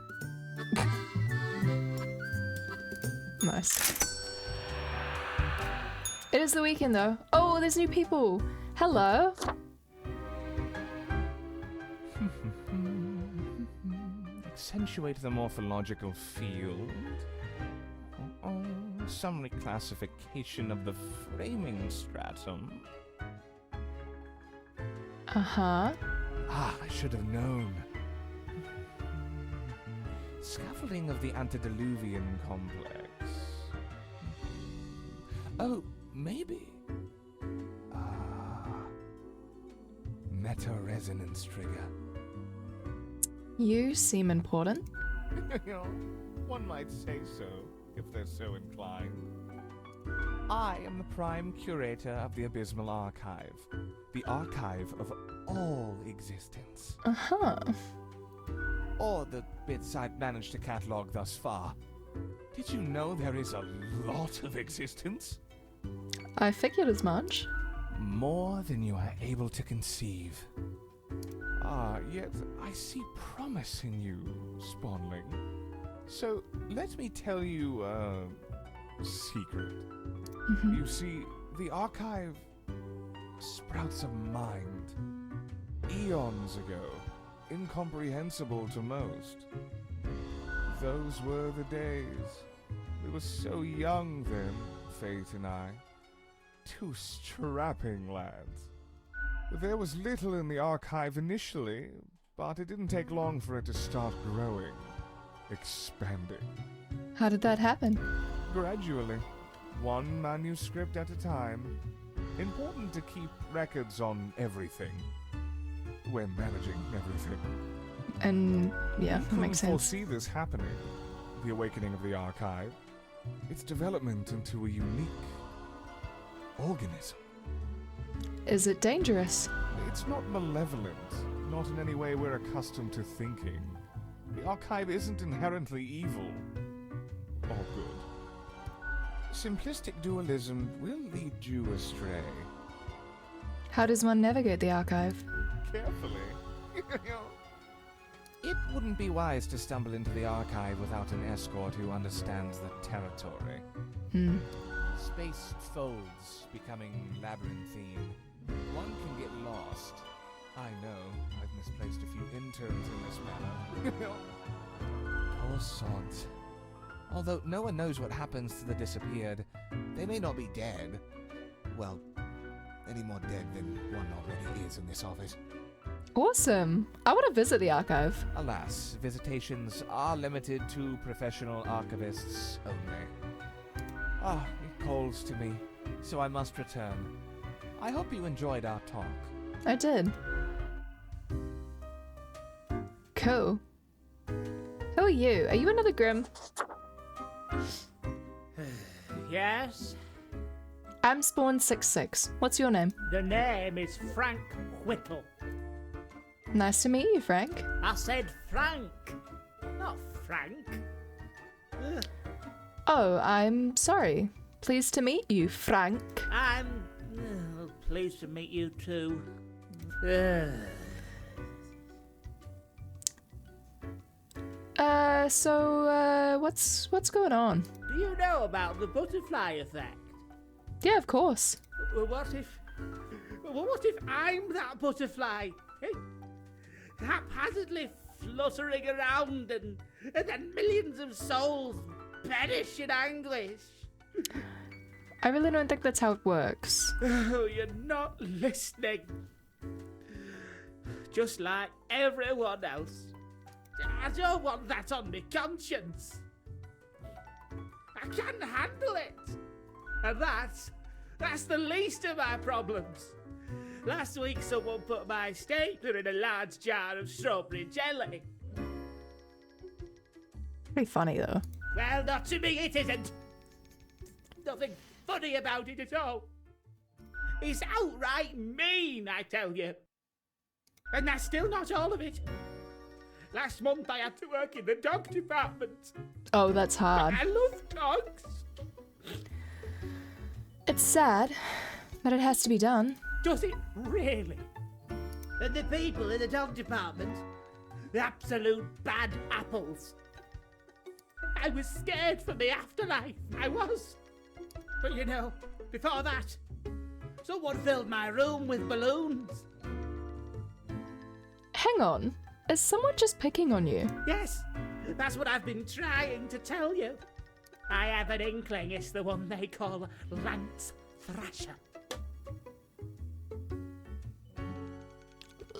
Nice. It is the weekend though. Oh, there's new people. Hello. Accentuate the morphological field. Oh, some reclassification of the framing stratum. Uh-huh. Ah, I should have known. Scaffolding of the antediluvian complex. Oh, maybe. Meta-resonance trigger. You seem important. One might say so, if they're so inclined. I am the prime curator of the Abysmal Archive, the archive of all existence. Uh-huh. Or the bits I've managed to catalog thus far. Did you know there is a lot of existence? I figured as much. More than you are able to conceive. Yet I see promise in you, Spawnling. So let me tell you, secret. Mhm. You see, the archive sprouts a mind. Eons ago, incomprehensible to most. Those were the days. We were so young then, Fate and I. Two strapping lads. There was little in the archive initially, but it didn't take long for it to start growing, expanding. How did that happen? Gradually, one manuscript at a time. Important to keep records on everything. When managing everything. And yeah, that Couldn't makes sense. foresee this happening. The awakening of the archive. Its development into a unique organism. Is it dangerous? It's not malevolent, not in any way we're accustomed to thinking. The archive isn't inherently evil or good. Simplistic dualism will lead you astray. How does one navigate the archive? Carefully. It wouldn't be wise to stumble into the archive without an escort who understands the territory. Hmm. Space folds, becoming labyrinthine. One can get lost. I know, I've misplaced a few interns in this manner. Poor sods. Although no one knows what happens to the disappeared, they may not be dead. Well, any more dead than one already is in this office. Awesome. I want to visit the archive. Alas, visitations are limited to professional archivists only. Ah, it calls to me, so I must return. I hope you enjoyed our talk. I did. Cool. Who are you? Are you another Grim? Yes? I'm Spawn66. What's your name? The name is Frank Whittle. Nice to meet you, Frank. I said Frank, not Frank. Ugh. Oh, I'm sorry. Pleased to meet you, Frank. I'm pleased to meet you too. Ugh. What's going on? Do you know about the butterfly effect? Yeah, of course. What if I'm that butterfly? Eh? Haphazardly fluttering around and then millions of souls perish in anguish. I really don't think that's how it works. Oh, you're not listening. Just like everyone else. I don't want that on my conscience. I can't handle it. And that's the least of my problems. Last week someone put my stapler in a large jar of strawberry jelly. Pretty funny, though. Well, not to me it isn't. Nothing funny about it at all. It's outright mean, I tell you. And that's still not all of it. Last month I had to work in the dog department. Oh, that's hard. I love dogs. It's sad, but it has to be done. Does it really? And the people in the dog department, the absolute bad apples. I was scared for the afterlife, I was. But you know, before that, someone filled my room with balloons. Hang on. Is someone just picking on you? Yes, that's what I've been trying to tell you. I have an inkling it's the one they call Lance Thrasher.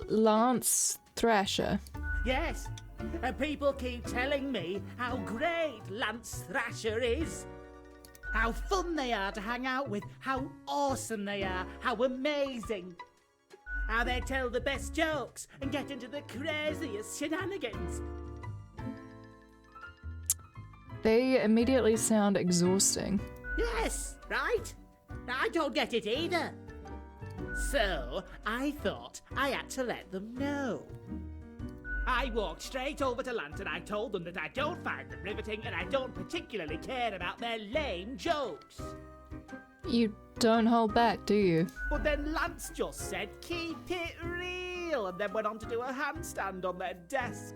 Lance Thrasher. Yes, and people keep telling me how great Lance Thrasher is. How fun they are to hang out with, how awesome they are, how amazing. How they tell the best jokes and get into the craziest shenanigans. They immediately sound exhausting. Yes, right? I don't get it either. So, I thought I had to let them know. I walked straight over to Lance and I told them that I don't find them riveting and I don't particularly care about their lame jokes. You don't hold back, do you? But then Lance just said, keep it real, and then went on to do a handstand on their desk.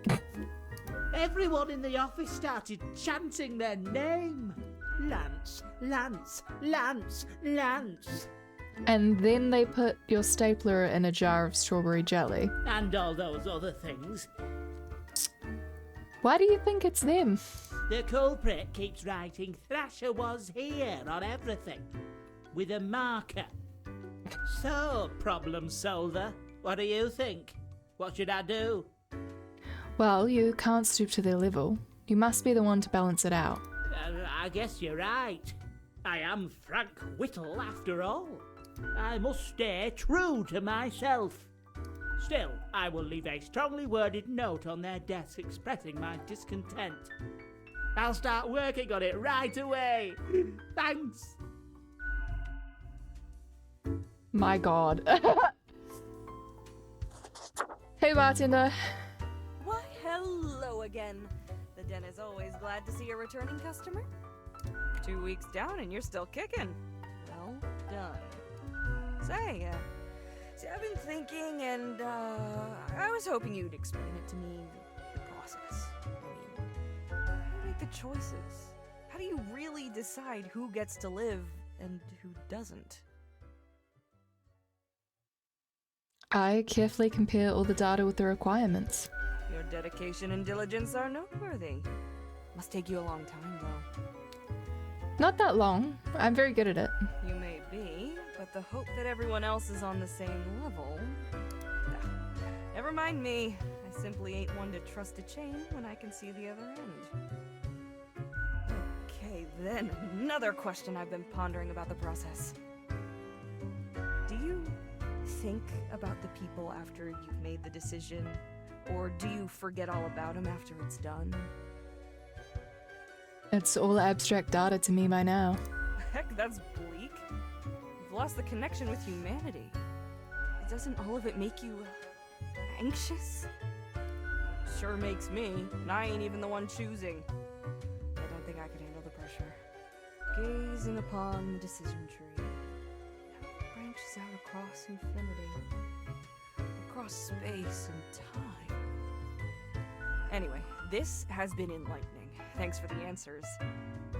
Everyone in the office started chanting their name. Lance, Lance, Lance, Lance. And then they put your stapler in a jar of strawberry jelly. And all those other things. Why do you think it's them? The culprit keeps writing Thrasher was here on everything. With a marker. So, problem solver, what do you think? What should I do? Well, you can't stoop to their level. You must be the one to balance it out. I guess you're right. I am Frank Whittle after all. I must stay true to myself. Still, I will leave a strongly worded note on their desk expressing my discontent. I'll start working on it right away. Thanks. My god. Hey, bartender. Why, hello again. The den is always glad to see a returning customer. 2 weeks down and you're still kicking. Well done. Say, I've been thinking and, I was hoping you'd explain it to me, the process. I mean, how do you make the choices? How do you really decide who gets to live and who doesn't? I carefully compare all the data with the requirements. Your dedication and diligence are noteworthy. Must take you a long time, though. Not that long. I'm very good at it. You may be, but the hope that everyone else is on the same level... Never mind me. I simply ain't one to trust a chain when I can see the other end. Okay, then, another question I've been pondering about the process. Do you think about the people after you've made the decision? Or do you forget all about them after it's done? It's all abstract data to me by now. Heck, that's bleak. You've lost the connection with humanity. Doesn't all of it make you anxious? Sure makes me, and I ain't even the one choosing. I don't think I could handle the pressure. Gazing upon the decision tree. How it branches out across infinity. Across space and time. Anyway, this has been enlightening. Thanks for the answers.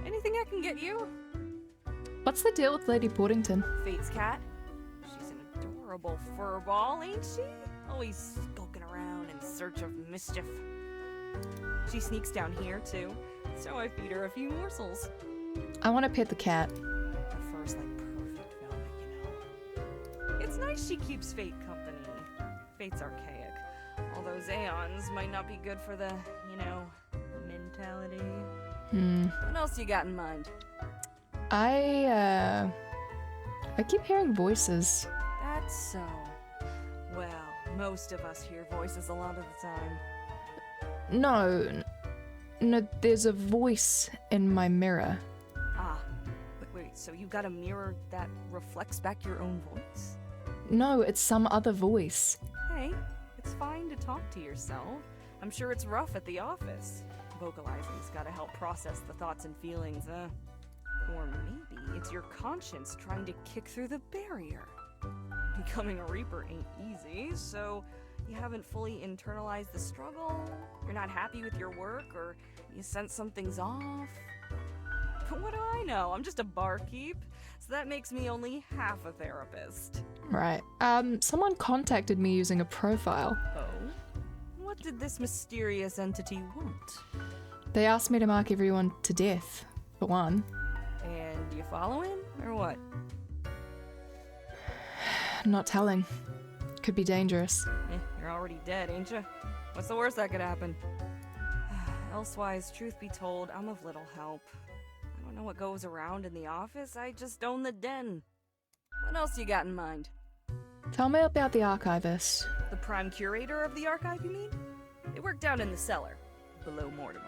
Anything I can get you? What's the deal with Lady Portington? Fate's cat? She's an adorable furball, ain't she? Always skulking around in search of mischief. She sneaks down here, too, so I feed her a few morsels. I want to pet the cat. Her fur's like perfect velvet, you know. It's nice she keeps Fate company. Fate's archaic. All those aeons might not be good for the, you know, mentality. What else you got in mind? I keep hearing voices. That's so. Well, most of us hear voices a lot of the time. No, there's a voice in my mirror. Ah, wait, so you got a mirror that reflects back your own voice? No, it's some other voice. Hey, it's fine to talk to yourself. I'm sure it's rough at the office. Vocalizing's gotta help process the thoughts and feelings, Or maybe it's your conscience trying to kick through the barrier. Becoming a Reaper ain't easy, so you haven't fully internalized the struggle, you're not happy with your work, or you sense something's off. But what do I know? I'm just a barkeep, so that makes me only half a therapist. Right. Someone contacted me using a profile. Oh? What did this mysterious entity want? They asked me to mark everyone to death, for one. And you follow him, or what? Not telling. Could be dangerous. You're already dead, ain't you? What's the worst that could happen? Elsewise, truth be told, I'm of little help. I don't know what goes around in the office, I just own the den. What else you got in mind? Tell me about the archivist. The prime curator of the archive, you mean? They work down in the cellar, below Mortimer.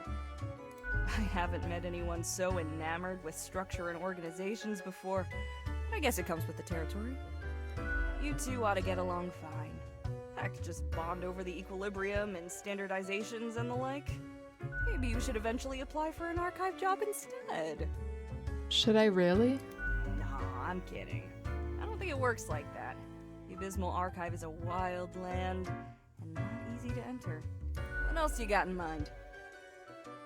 I haven't met anyone so enamored with structure and organizations before, but I guess it comes with the territory. You two ought to get along fine. Heck, just bond over the equilibrium and standardizations and the like. Maybe you should eventually apply for an archive job instead. Should I really? Nah, I'm kidding. I don't think it works like that. The Abysmal Archive is a wild land, and not easy to enter. What else you got in mind?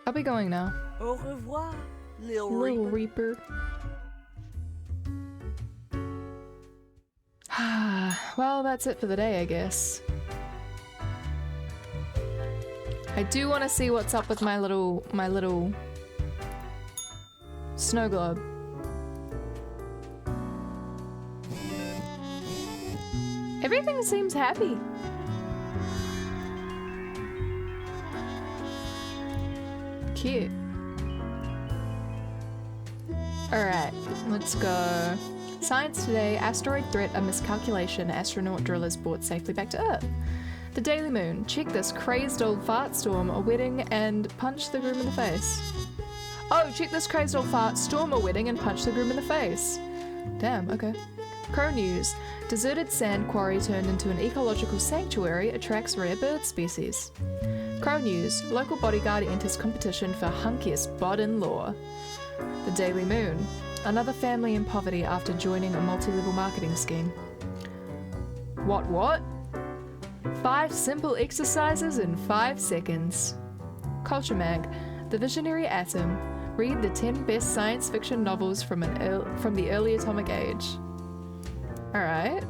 I'll be going now. Au revoir, Little Reaper. Well, that's it for the day, I guess. I do want to see what's up with my little snow globe. Everything seems happy. Cute. Alright, let's go. Science today, asteroid threat, a miscalculation, astronaut drillers brought safely back to Earth. The Daily Moon, check this crazed old fart storm, a wedding, and punch the groom in the face. Oh, check this crazed old fart storm, a wedding, and punch the groom in the face. Damn, okay. Crow News, deserted sand quarry turned into an ecological sanctuary attracts rare bird species. Crow News, local bodyguard enters competition for hunkiest bod-in-law. The Daily Moon, another family in poverty after joining a multi-level marketing scheme. What? 5 simple exercises in 5 seconds. Culture Mag, the visionary atom, read the 10 best science fiction novels from the early atomic age. Alright,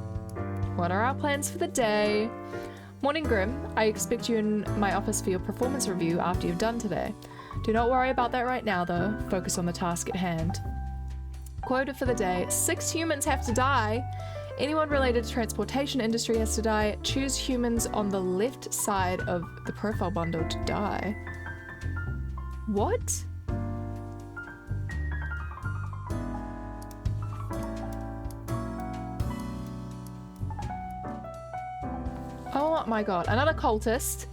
what are our plans for the day? Morning Grim, I expect you in my office for your performance review after you've done today. Do not worry about that right now though, focus on the task at hand. Quoted for the day, 6 humans have to die. Anyone related to transportation industry has to die. Choose humans on the left side of the profile bundle to die. What? Oh my god, another cultist.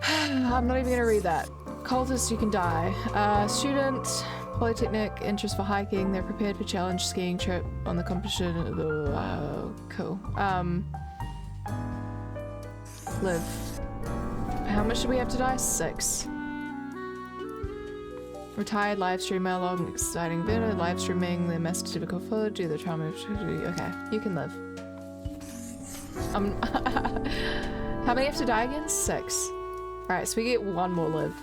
I'm not even gonna read that. Cultist, you can die. Student, Polytechnic, interest for hiking. They're prepared for challenge skiing trip on the competition. Cool. Live. How much do we have to die? 6. Retired live streamer, long exciting video, live streaming the master typical footage, do the trauma. Okay, you can live. How many have to die again? 6. Alright, so we get 1 more live.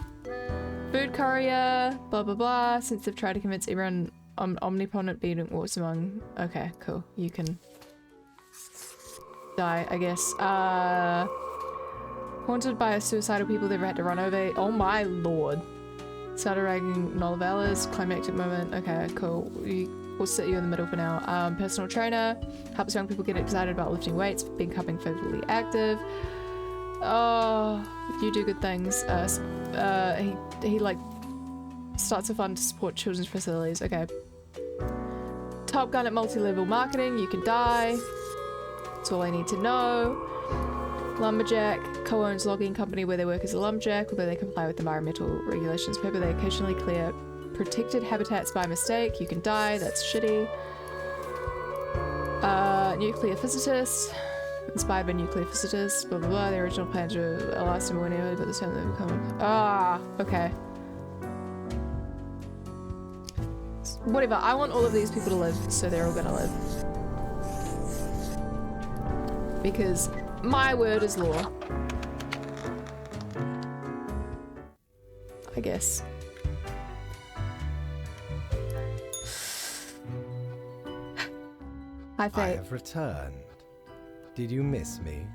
Food courier, blah blah blah. Since they've tried to convince everyone omnipotent being walks among. Okay, cool. You can die, I guess. Haunted by suicidal people they've had to run over. Oh my lord. Started writing novellas, climactic moment. Okay, cool. We'll sit you in the middle for now. Personal trainer, helps young people get excited about lifting weights, becoming physically active. Oh, you do good things. He like starts a fund to support children's facilities. Okay. Top gun at multi-level marketing. You can die. That's all I need to know. Lumberjack co-owns logging company where they work as a lumberjack, although they comply with environmental regulations. Paper they occasionally clear protected habitats by mistake. You can die. That's shitty. Nuclear physicist. Inspired by nuclear physicists, blah blah blah. The original plans were a last millennium, but this time they've become. Okay. Whatever. I want all of these people to live, so they're all gonna live. Because my word is law. I guess. Hi, Fate. I have returned. Did you miss me?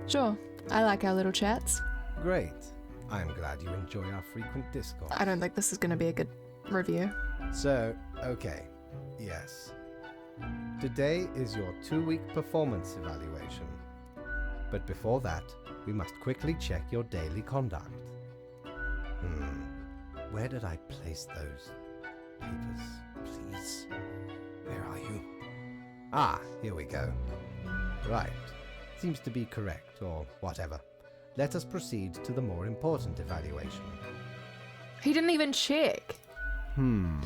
Sure. I like our little chats. Great. I'm glad you enjoy our frequent discourse. I don't think this is going to be a good review. So, okay. Yes. Today is your 2-week performance evaluation. But before that, we must quickly check your daily conduct. Where did I place those papers, please? Where are you? Ah, here we go. Right. Seems to be correct, or whatever. Let us proceed to the more important evaluation. He didn't even check. I'm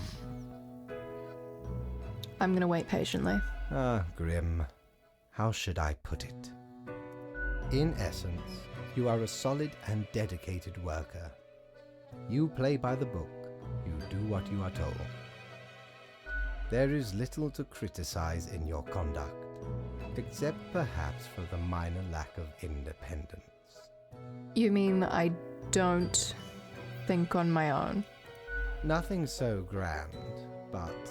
gonna wait patiently. Ah, Grim. How should I put it? In essence, you are a solid and dedicated worker. You play by the book. You do what you are told. There is little to criticize in your conduct, except perhaps for the minor lack of independence. You mean I don't think on my own. Nothing so grand, but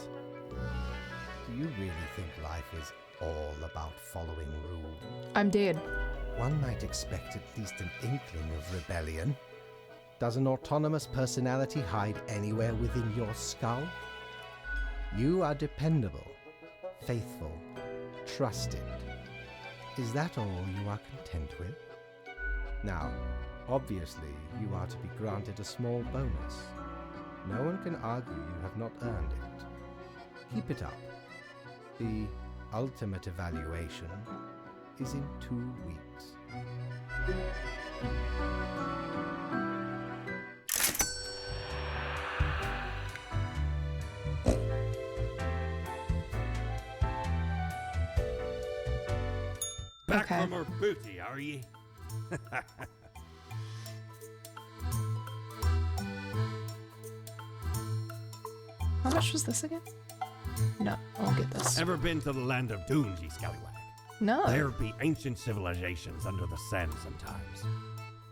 do you really think life is all about following rules? I'm dead. One might expect at least an inkling of rebellion. Does an autonomous personality hide anywhere within your skull? You are dependable, faithful, trusted. Is that all you are content with? Now, obviously, you are to be granted a small bonus. No one can argue you have not earned it. Keep it up. The ultimate evaluation is in 2 weeks. Back Okay. from her booty, are ye? How much was this again? No, I won't get this. Ever been to the land of Dune, ye scallywag? No. There be ancient civilizations under the sand sometimes.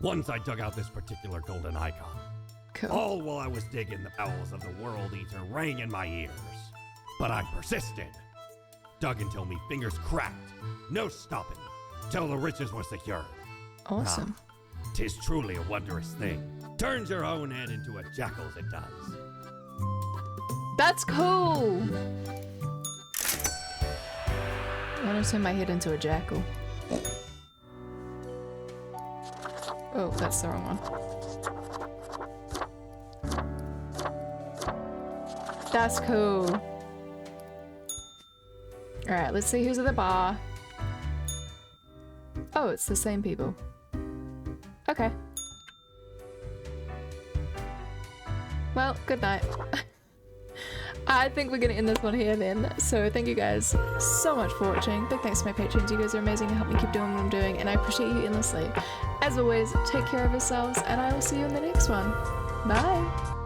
Once I dug out this particular golden icon. Cool. All while I was digging, the bowels of the World Eater rang in my ears. But I persisted. Dug until me fingers cracked. No stopping. Till the riches were secured. Awesome. Ah, 'tis truly a wondrous thing. Turns your own head into a jackal's, it does. That's cool! I want to turn my head into a jackal. Oh, that's the wrong one. That's cool. Alright, let's see who's at the bar. Oh, it's the same people. Okay. Well, good night. I think we're gonna end this one here then. So thank you guys so much for watching. Big thanks to my patrons. You guys are amazing to help me keep doing what I'm doing, and I appreciate you endlessly. As always, take care of yourselves, and I will see you in the next one. Bye!